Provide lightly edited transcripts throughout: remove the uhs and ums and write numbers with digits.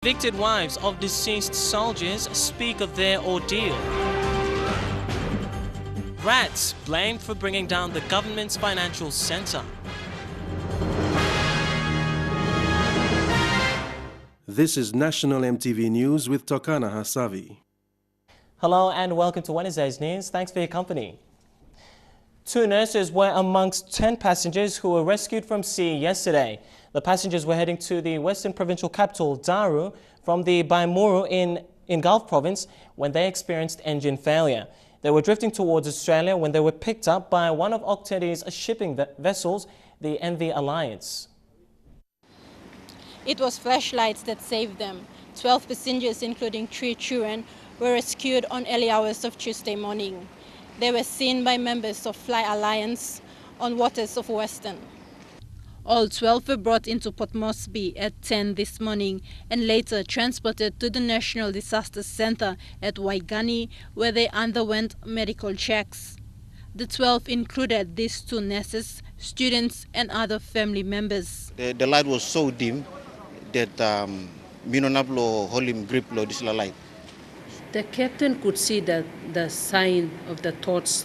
Evicted wives of deceased soldiers speak of their ordeal. Rats blamed for bringing down the government's financial centre. This is National EMTV News with Tokana Hasavi. Hello and welcome to Wednesday's news. Thanks for your company. 2 nurses were amongst 10 passengers who were rescued from sea yesterday. The passengers were heading to the Western Provincial capital, Daru, from the Baimuru in Gulf Province when they experienced engine failure. They were drifting towards Australia when they were picked up by one of Octedi's shipping vessels, the MV Alliance. It was flashlights that saved them. 12 passengers, including 3 children, were rescued on early hours of Tuesday morning. They were seen by members of Fly Alliance on waters of Western. All 12 were brought into Port Moresby at 10 this morning and later transported to the National Disaster Centre at Waigani, where they underwent medical checks. The 12 included these 2 nurses, students and other family members. The light was so dim that minonablo holim grip lo disla light. The captain could see the sign of the torch.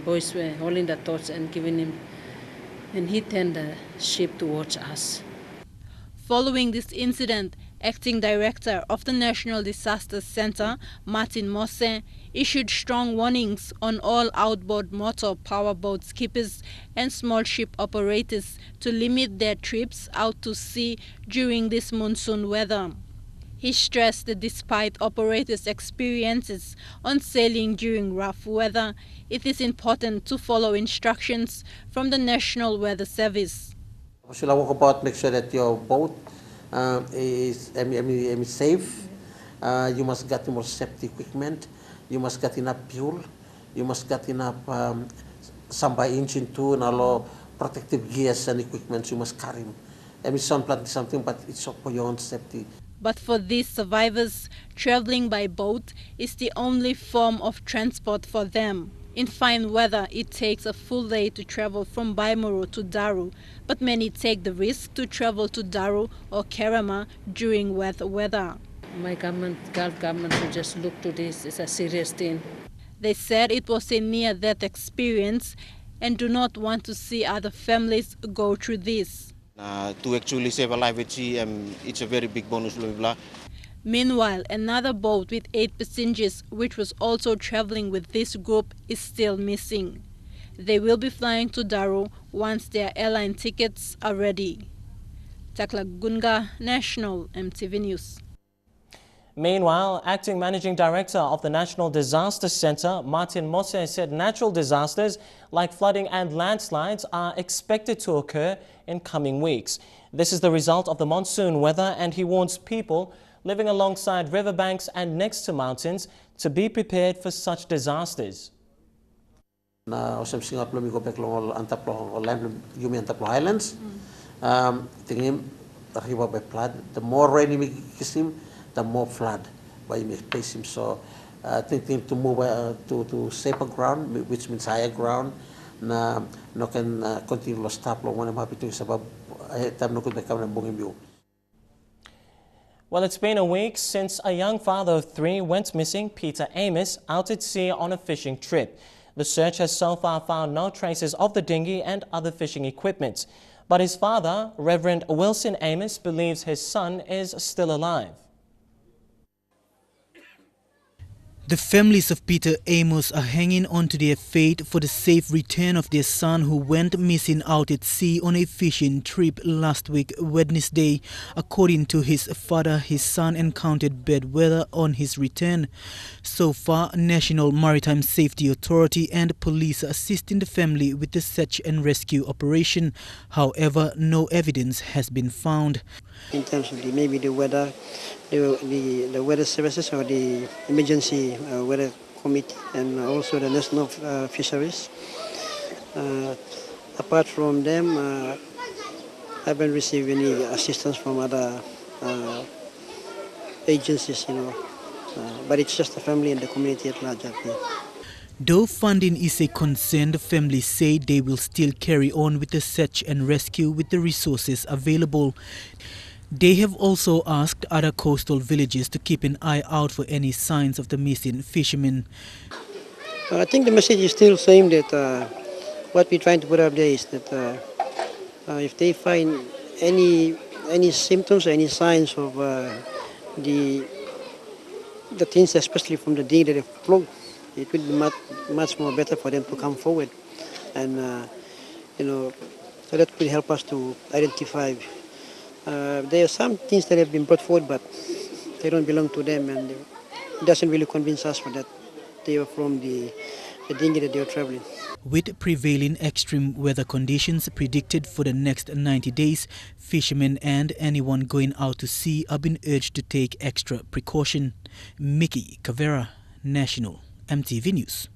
Boys were holding the torch and giving him, and he turned the ship towards us. Following this incident, Acting Director of the National Disaster Centre, Martin Mose, issued strong warnings on all outboard motor powerboat skippers and small ship operators to limit their trips out to sea during this monsoon weather. He stressed that despite operators' experiences on sailing during rough weather, it is important to follow instructions from the National Weather Service. Walk about, make sure that your boat is safe. You must get more safety equipment. You must get enough fuel. You must get enough samba engine too, and all protective gears and equipment you must carry. Sound plant is something, but it's for your own safety. But for these survivors, traveling by boat is the only form of transport for them. In fine weather, it takes a full day to travel from Baimuru to Daru, but many take the risk to travel to Daru or Kerama during wet weather. My Gulf government should just look to this. It's a serious thing. They said it was a near-death experience and do not want to see other families go through this. To actually save a life at sea, it's a very big bonus. Blah, blah. Meanwhile, another boat with 8 passengers, which was also traveling with this group, is still missing. They will be flying to Daru once their airline tickets are ready. Takla Gunga, National EMTV News. Meanwhile, Acting Managing Director of the National Disaster Centre, Martin Mose, said natural disasters like flooding and landslides are expected to occur in coming weeks. This is the result of the monsoon weather, and he warns people living alongside riverbanks and next to mountains to be prepared for such disasters. Highlands, the more rain we kiss him, the more flood by face him. So I think to move to safer ground, which means higher ground, no can continue to stop long when I'm happy to sabab time no could become a bungim. Well, it's been a week since a young father of 3 went missing, Peter Amos, out at sea on a fishing trip. The search has so far found no traces of the dinghy and other fishing equipment. But his father, Reverend Wilson Amos, believes his son is still alive. The families of Peter Amos are hanging on to their fate for the safe return of their son who went missing out at sea on a fishing trip last week, Wednesday. According to his father, his son encountered bad weather on his return. So far, National Maritime Safety Authority and police are assisting the family with the search and rescue operation. However, no evidence has been found. In terms of maybe the weather, the weather services or the emergency weather committee and also the national fisheries. Apart from them, I haven't received any assistance from other agencies, but it's just the family and the community at large. Though funding is a concern, the families say they will still carry on with the search and rescue with the resources available. They have also asked other coastal villages to keep an eye out for any signs of the missing fishermen. I think the message is still the same, that what we're trying to put up there is that if they find any symptoms, any signs of the things, especially from the day that they float, it will be much more better for them to come forward, and so that will help us to identify. There are some things that have been brought forward, but they don't belong to them, and it doesn't really convince us for that they are from the dinghy that they are traveling. With prevailing extreme weather conditions predicted for the next 90 days, fishermen and anyone going out to sea are being urged to take extra precaution. Mickey Cavera, National EMTV News.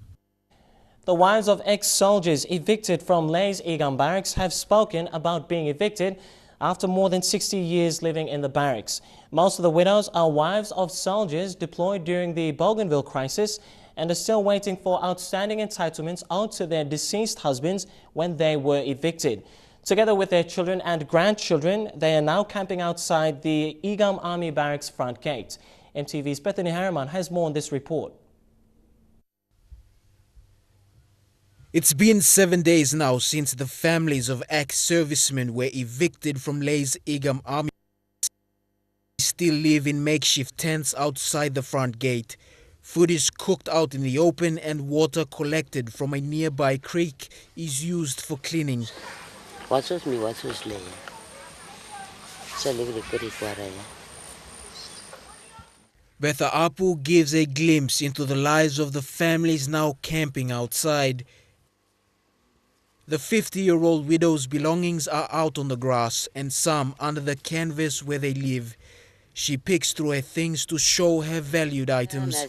The wives of ex-soldiers evicted from Lays Egam barracks have spoken about being evicted after more than 60 years living in the barracks. Most of the widows are wives of soldiers deployed during the Bougainville crisis and are still waiting for outstanding entitlements owed to their deceased husbands when they were evicted. Together with their children and grandchildren, they are now camping outside the Egam Army Barracks front gate. EMTV's Bethany Harriman has more on this report. It's been 7 days now since the families of ex-servicemen were evicted from Lays Egam Army. They still live in makeshift tents outside the front gate. Food is cooked out in the open and water collected from a nearby creek is used for cleaning. Betha Apu gives a glimpse into the lives of the families now camping outside. The 50-year-old widow's belongings are out on the grass and some under the canvas where they live. She picks through her things to show her valued items.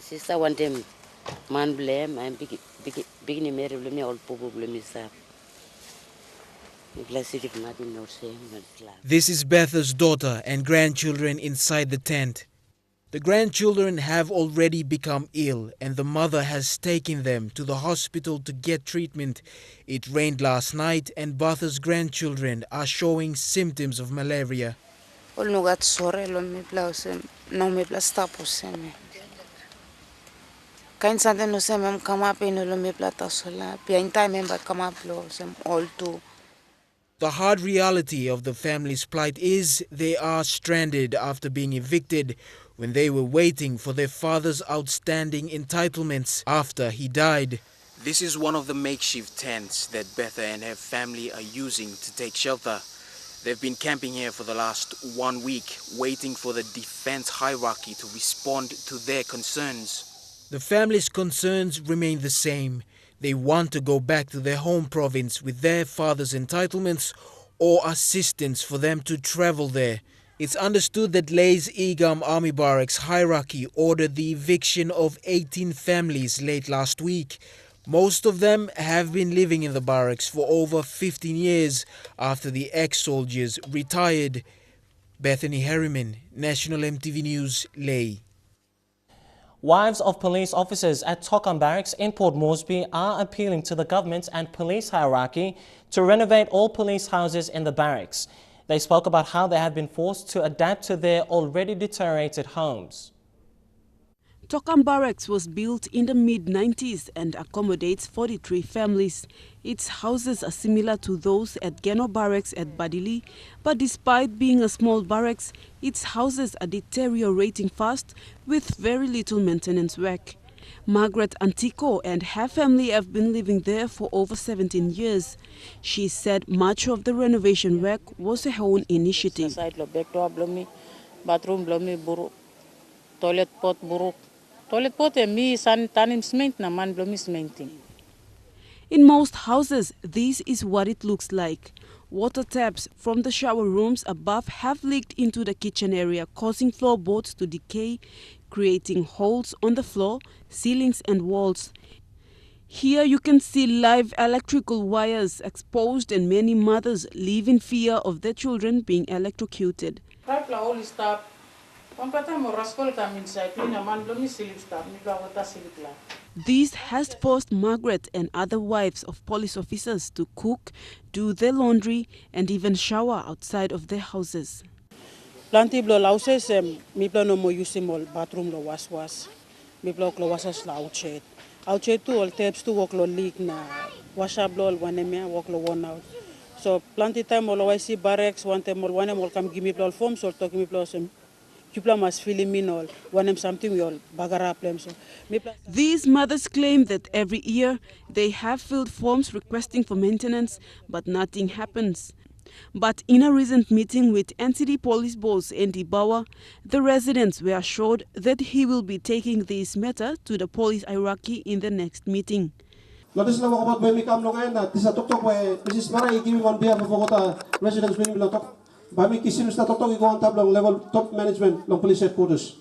This is Betha's daughter and grandchildren inside the tent. The grandchildren have already become ill and the mother has taken them to the hospital to get treatment. It rained last night and Betha's grandchildren are showing symptoms of malaria. The hard reality of the family's plight is they are stranded after being evicted when they were waiting for their father's outstanding entitlements after he died. This is one of the makeshift tents that Betha and her family are using to take shelter. They've been camping here for the last 1 week, waiting for the defense hierarchy to respond to their concerns. The family's concerns remain the same. They want to go back to their home province with their father's entitlements or assistance for them to travel there. It's understood that Lays Egam Army Barracks hierarchy ordered the eviction of 18 families late last week. Most of them have been living in the barracks for over 15 years after the ex-soldiers retired. Bethany Harriman, National EMTV News, Lay. Wives of police officers at Tokam Barracks in Port Moresby are appealing to the government and police hierarchy to renovate all police houses in the barracks. They spoke about how they have been forced to adapt to their already deteriorated homes. Tokam Barracks was built in the mid-90s and accommodates 43 families. Its houses are similar to those at Geno Barracks at Badili, but despite being a small barracks, its houses are deteriorating fast with very little maintenance work. Margaret Antico and her family have been living there for over 17 years. She said much of the renovation work was her own initiative. Toilet pot buruk. Toilet pot mi san tanim cement na man blomi cementing. In most houses, this is what it looks like. Water taps from the shower rooms above have leaked into the kitchen area, causing floorboards to decay, creating holes on the floor, ceilings and walls. Here you can see live electrical wires exposed and many mothers live in fear of their children being electrocuted. This has forced Margaret and other wives of police officers to cook, do their laundry and even shower outside of their houses. Planti blo lauses mi blo no mo using mol bathroom lo was. Mi blo lo wasas la outside. Outside tu all taps tu work lo leak na washa blo wanemia work lo one out. So plenty time all I see barracks one time all one all come give me blo form so talk me blo some people must feel me all one something we all bagara plem so. These mothers claim that every year they have filled forms requesting for maintenance, but nothing happens. But in a recent meeting with NCD Police Boss Andy Bauer, the residents were assured that he will be taking this matter to the police hierarchy in the next meeting. This is about when we come along and this is a talk where Mrs. Mara giving on behalf of Bogota residents winning below talk. By me kissing the talk go on top level top management long police headquarters.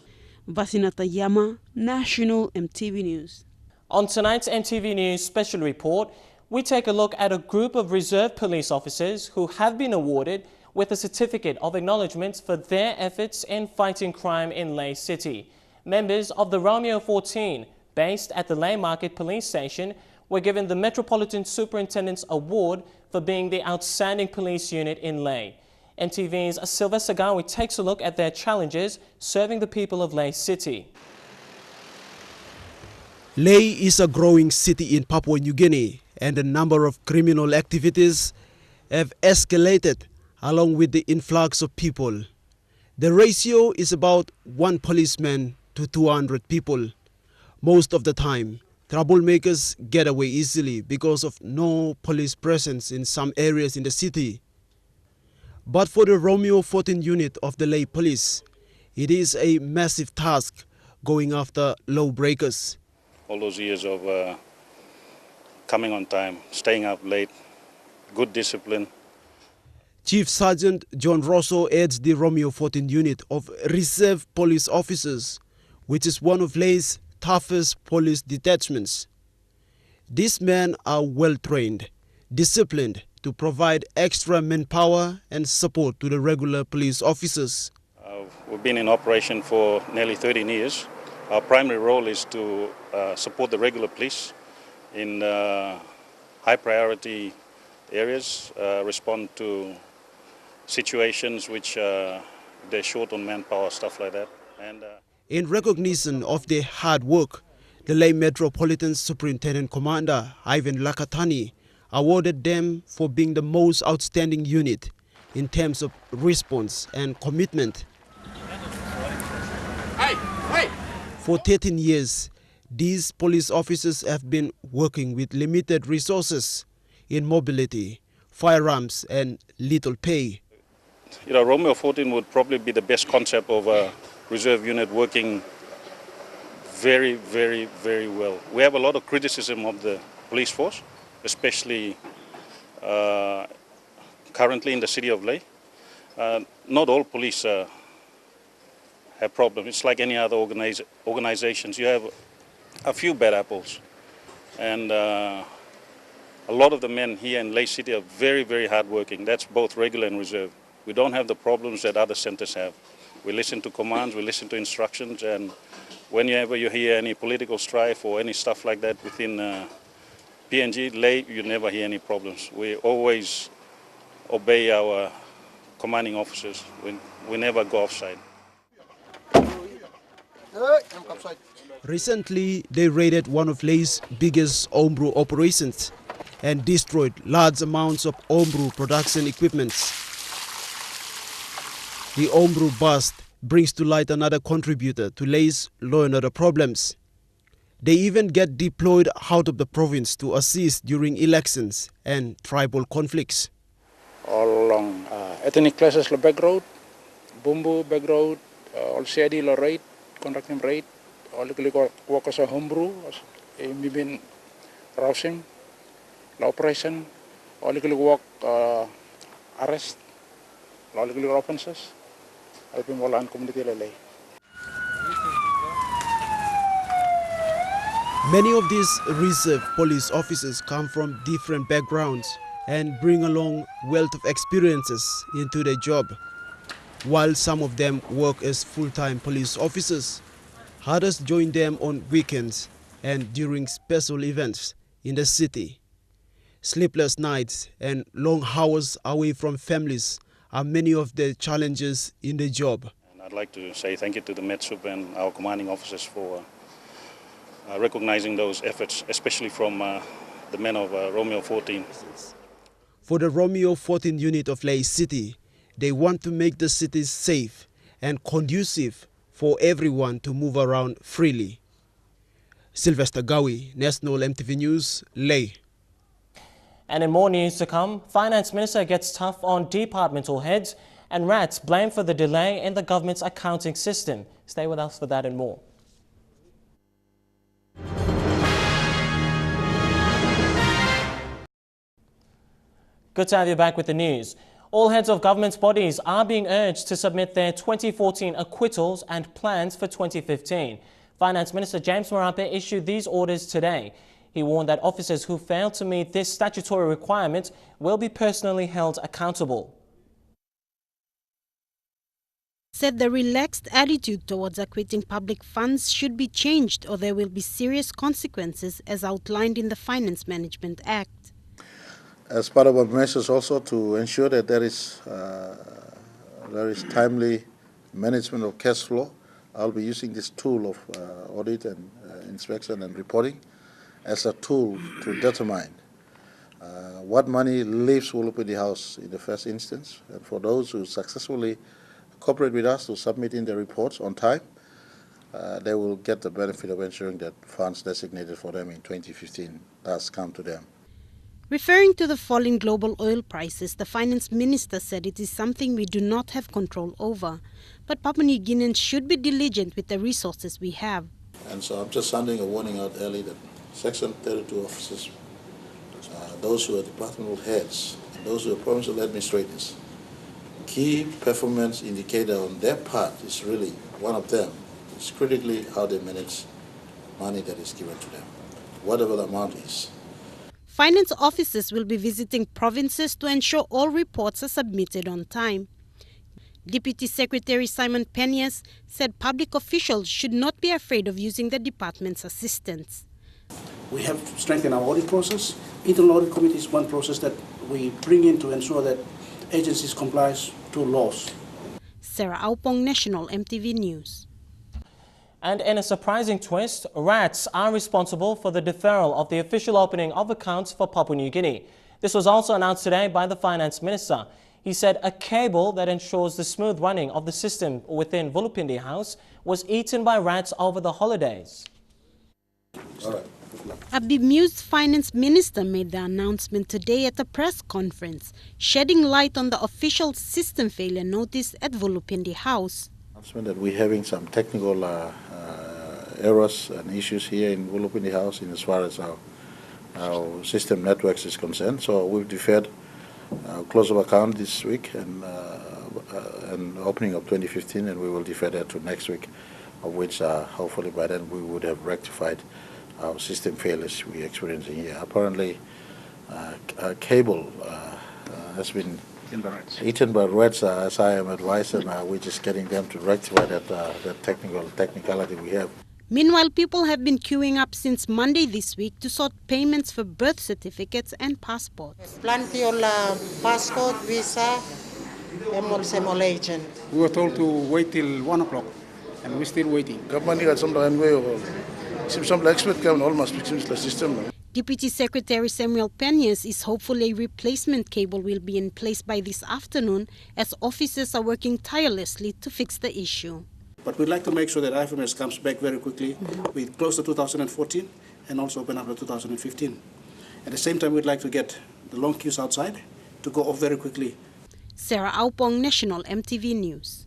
Vasinata Yama, National MTV News. On tonight's MTV News special report, we take a look at a group of reserve police officers who have been awarded with a certificate of acknowledgement for their efforts in fighting crime in Lae City. Members of the Romeo 14, based at the Lae Market Police Station, were given the Metropolitan Superintendent's Award for being the outstanding police unit in Lae. MTV's Sylvester Gawi takes a look at their challenges serving the people of Lae City. Lae is a growing city in Papua New Guinea, and the number of criminal activities have escalated along with the influx of people. The ratio is about 1 policeman to 200 people. Most of the time, troublemakers get away easily because of no police presence in some areas in the city. But for the Romeo 14 unit of the Lae Police, it is a massive task going after lawbreakers. All those years of coming on time, staying up late, good discipline. Chief Sergeant John Rosso heads the Romeo 14 unit of reserve police officers, which is one of Lae's toughest police detachments. These men are well trained, disciplined to provide extra manpower and support to the regular police officers. We've been in operation for nearly 13 years. Our primary role is to support the regular police in high priority areas, respond to situations which they're short on manpower, stuff like that. In recognition of their hard work, the Lae Metropolitan Superintendent Commander Ivan Lakatani awarded them for being the most outstanding unit in terms of response and commitment. For 13 years, these police officers have been working with limited resources in mobility, firearms and little pay. You know, Romeo 14 would probably be the best concept of a reserve unit working very, very, very well. We have a lot of criticism of the police force, especially currently in the city of Lae. Not all police have problems. It's like any other organizations. You have a few bad apples. And a lot of the men here in Lae City are very, very hardworking. That's both regular and reserve. We don't have the problems that other centers have. We listen to commands, we listen to instructions, and whenever you hear any political strife or any stuff like that within PNG, Lae, you never hear any problems. We always obey our commanding officers. We never go offside. Recently, they raided one of Lae's biggest homebrew operations and destroyed large amounts of homebrew production equipment. The homebrew bust brings to light another contributor to Lae's law and order problems. They even get deployed out of the province to assist during elections and tribal conflicts. All along ethnic classes la back road, Bumbu back road, all CID la raid, contracting raid, all the workers are homebrew, been rousing, la operation, all the work arrest, all the offenses. Many of these reserve police officers come from different backgrounds and bring along wealth of experiences into their job. While some of them work as full-time police officers, others join them on weekends and during special events in the city. Sleepless nights and long hours away from families are many of the challenges in the job. And I'd like to say thank you to the MedSup and our commanding officers for recognizing those efforts, especially from the men of Romeo 14. For the Romeo 14 unit of Lae City, they want to make the cities safe and conducive for everyone to move around freely. Sylvester Gawi, National MTV News, Lae. And in more news to come, Finance Minister gets tough on departmental heads and rats blamed for the delay in the government's accounting system. Stay with us for that and more. Good to have you back with the news. All heads of government bodies are being urged to submit their 2014 acquittals and plans for 2015. Finance Minister James Marape issued these orders today. He warned that officers who fail to meet this statutory requirement will be personally held accountable. Said the relaxed attitude towards acquitting public funds should be changed or there will be serious consequences as outlined in the Finance Management Act. As part of our measures also to ensure that there is timely management of cash flow, I'll be using this tool of audit and inspection and reporting as a tool to determine what money leaves Wolopidi House in the first instance. And for those who successfully cooperate with us to submit in their reports on time, they will get the benefit of ensuring that funds designated for them in 2015 does come to them. Referring to the falling global oil prices, the Finance Minister said it is something we do not have control over. But Papua New Guineans should be diligent with the resources we have. And so I'm just sending a warning out early that Section 32 officers, those who are departmental heads, and those who are provincial administrators, key performance indicator on their part is really one of them. It's critically how they manage money that is given to them, whatever the amount is. Finance officers will be visiting provinces to ensure all reports are submitted on time. Deputy Secretary Simon Penyas said public officials should not be afraid of using the department's assistance. We have strengthened our audit process. Internal audit committee is one process that we bring in to ensure that agencies comply to laws. Sarah Aupong, National MTV News. And in a surprising twist, rats are responsible for the deferral of the official opening of accounts for Papua New Guinea. This was also announced today by the Finance Minister. He said a cable that ensures the smooth running of the system within Vulupindi House was eaten by rats over the holidays. A bemused Finance Minister made the announcement today at a press conference, shedding light on the official system failure notice at Vulupindi House. That we're having some technical errors and issues here in Vulupindi House in as far as our system networks is concerned. So we've deferred close of account this week and opening of 2015, and we will defer that to next week, of which hopefully by then we would have rectified our system failures we're experiencing here. Apparently, a cable has been eaten by rats, as I am advised, and we're just getting them to rectify that technicality we have. Meanwhile, people have been queuing up since Monday this week to sort payments for birth certificates and passports. Plantiola passport, visa, emol agent. We were told to wait till 1 o'clock, and we're still waiting. Deputy Secretary Samuel Penyas is hopeful a replacement cable will be in place by this afternoon as officers are working tirelessly to fix the issue. But we'd like to make sure that IFMS comes back very quickly. We close the 2014 and also open up the 2015. At the same time, we'd like to get the long queues outside to go off very quickly. Sarah Aupong, National MTV News.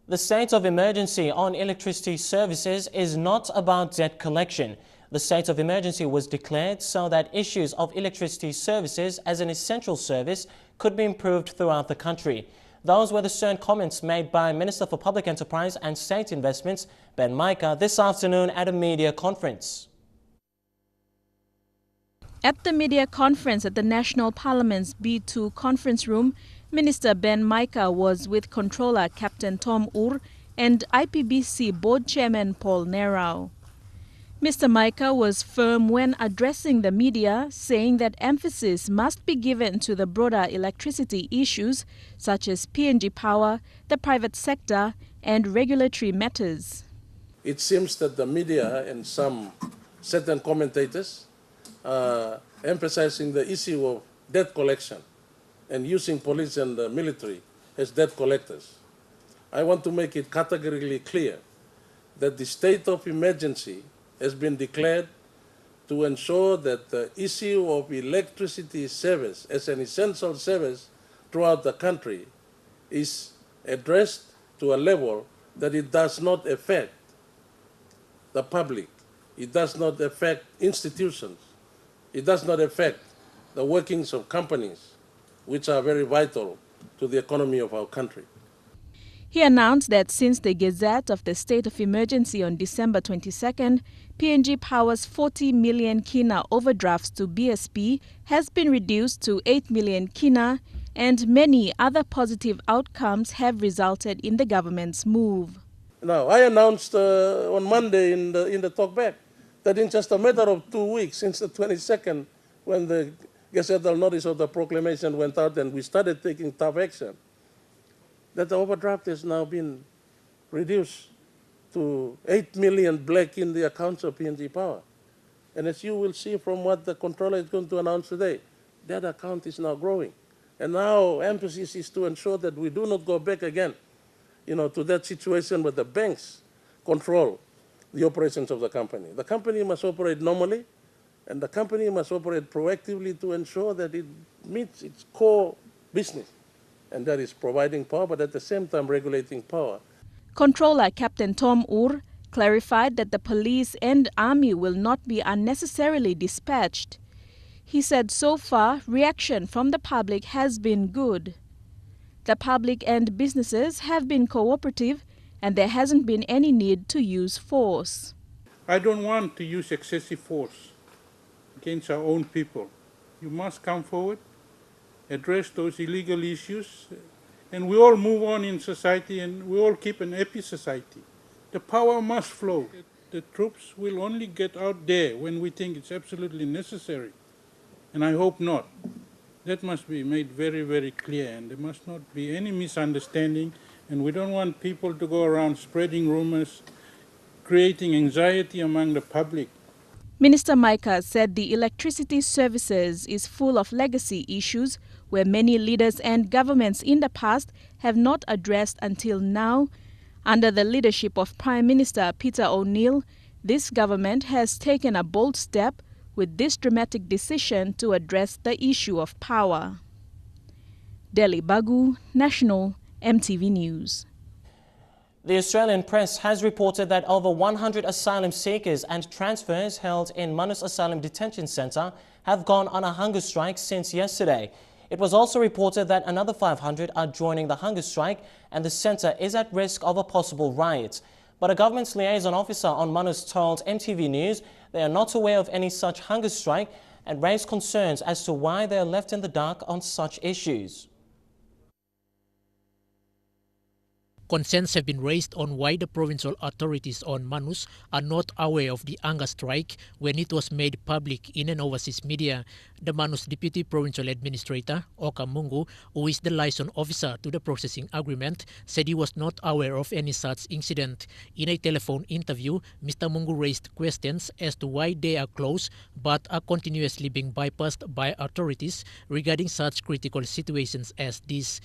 The state of emergency on electricity services is not about debt collection. The state of emergency was declared so that issues of electricity services as an essential service could be improved throughout the country. Those were the stern comments made by Minister for Public Enterprise and State Investments, Ben Micah, this afternoon at a media conference. At the media conference at the National Parliament's B2 conference room, Minister Ben Micah was with Controller Captain Tom Ur and IPBC Board Chairman Paul Nerau. Mr. Micah was firm when addressing the media, saying that emphasis must be given to the broader electricity issues such as PNG power, the private sector, and regulatory matters. It seems that the media and some certain commentators are emphasizing the issue of debt collection and using police and the military as debt collectors. I want to make it categorically clear that the state of emergency has been declared to ensure that the issue of electricity service as an essential service throughout the country is addressed to a level that it does not affect the public, it does not affect institutions, it does not affect the workings of companies, which are very vital to the economy of our country. He announced that since the Gazette of the State of Emergency on December 22nd, PNG Power's 40 million kina overdrafts to BSP has been reduced to 8 million kina, and many other positive outcomes have resulted in the government's move. Now, I announced on Monday in the talkback that in just a matter of 2 weeks, since the 22nd, when the gazettal notice of the proclamation went out and we started taking tough action, that the overdraft has now been reduced to 8 million black in the accounts of PNG Power. And as you will see from what the controller is going to announce today, that account is now growing. And now emphasis is to ensure that we do not go back again, to that situation where the banks control the operations of the company. The company must operate normally, and the company must operate proactively to ensure that it meets its core business, and that is providing power, but at the same time regulating power. Controller Captain Tom Ur clarified that the police and army will not be unnecessarily dispatched. He said so far, reaction from the public has been good. The public and businesses have been cooperative, and there hasn't been any need to use force. I don't want to use excessive force against our own people. You must come forward, address those illegal issues, and we all move on in society, and we all keep an happy society. The power must flow. The troops will only get out there when we think it's absolutely necessary, and I hope not. That must be made very, very clear, and there must not be any misunderstanding, and we don't want people to go around spreading rumors, creating anxiety among the public. Minister Micah said the electricity services is full of legacy issues where many leaders and governments in the past have not addressed until now. Under the leadership of Prime Minister Peter O'Neill, this government has taken a bold step with this dramatic decision to address the issue of power. Delhi Bagu, National EMTV News. The Australian press has reported that over 100 asylum seekers and transfers held in Manus Asylum Detention Centre have gone on a hunger strike since yesterday. It was also reported that another 500 are joining the hunger strike and the centre is at risk of a possible riot. But a government's liaison officer on Manus told EMTV News they are not aware of any such hunger strike and raised concerns as to why they are left in the dark on such issues. Concerns have been raised on why the provincial authorities on Manus are not aware of the hunger strike when it was made public in an overseas media. The Manus Deputy Provincial Administrator, Oka Mungu, who is the liaison officer to the processing agreement, said he was not aware of any such incident. In a telephone interview, Mr. Mungu raised questions as to why they are closed but are continuously being bypassed by authorities regarding such critical situations as this.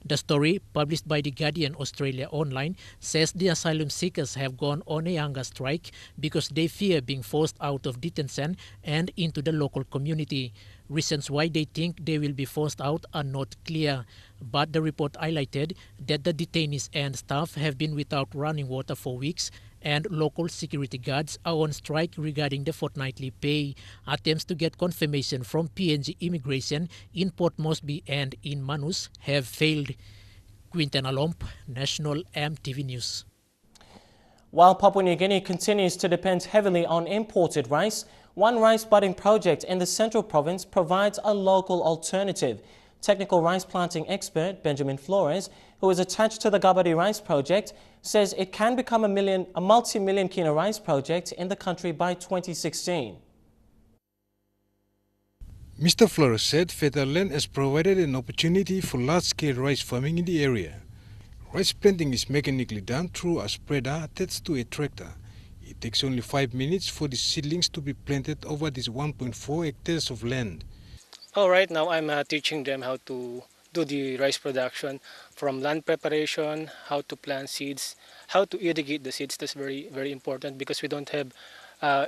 The story, published by The Guardian Australia Online, says the asylum seekers have gone on a hunger strike because they fear being forced out of detention and into the local community. Reasons why they think they will be forced out are not clear, but the report highlighted that the detainees and staff have been without running water for weeks and local security guards are on strike regarding the fortnightly pay. Attempts to get confirmation from PNG Immigration in Port Moresby and in Manus have failed. Quinten Alomp, National EMTV News. While Papua New Guinea continues to depend heavily on imported rice, one rice budding project in the central province provides a local alternative. Technical rice planting expert Benjamin Flores who is attached to the Gabari rice project, says it can become a multi-million kina rice project in the country by 2016. Mr. Flores said federal land has provided an opportunity for large-scale rice farming in the area. Rice planting is mechanically done through a spreader attached to a tractor. It takes only 5 minutes for the seedlings to be planted over this 1.4 hectares of land. Oh, right now I'm teaching them how to do the rice production, from land preparation, how to plant seeds, how to irrigate the seeds. That's very, very important because we don't have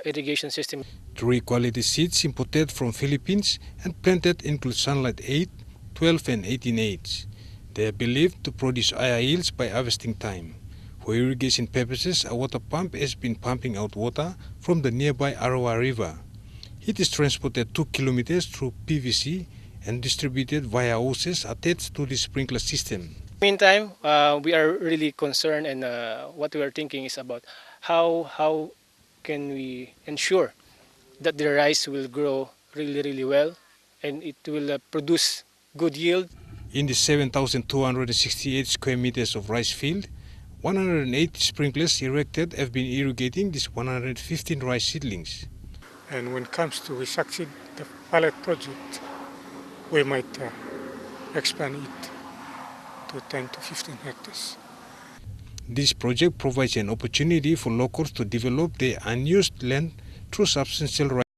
irrigation system. 3 quality seeds imported from Philippines and planted include Sunlight 8, 12 and 18H. They are believed to produce higher yields by harvesting time. For irrigation purposes, a water pump has been pumping out water from the nearby Arawa River. It is transported 2 kilometers through PVC and distributed via hoses attached to the sprinkler system. Meantime, we are really concerned, and what we are thinking is about how can we ensure that the rice will grow really, really well and it will produce good yield. In the 7,268 square meters of rice field, 108 sprinklers erected have been irrigating these 115 rice seedlings. And when it comes to we succeed the pilot project, we might expand it to 10 to 15 hectares. This project provides an opportunity for locals to develop their unused land through substantial rice.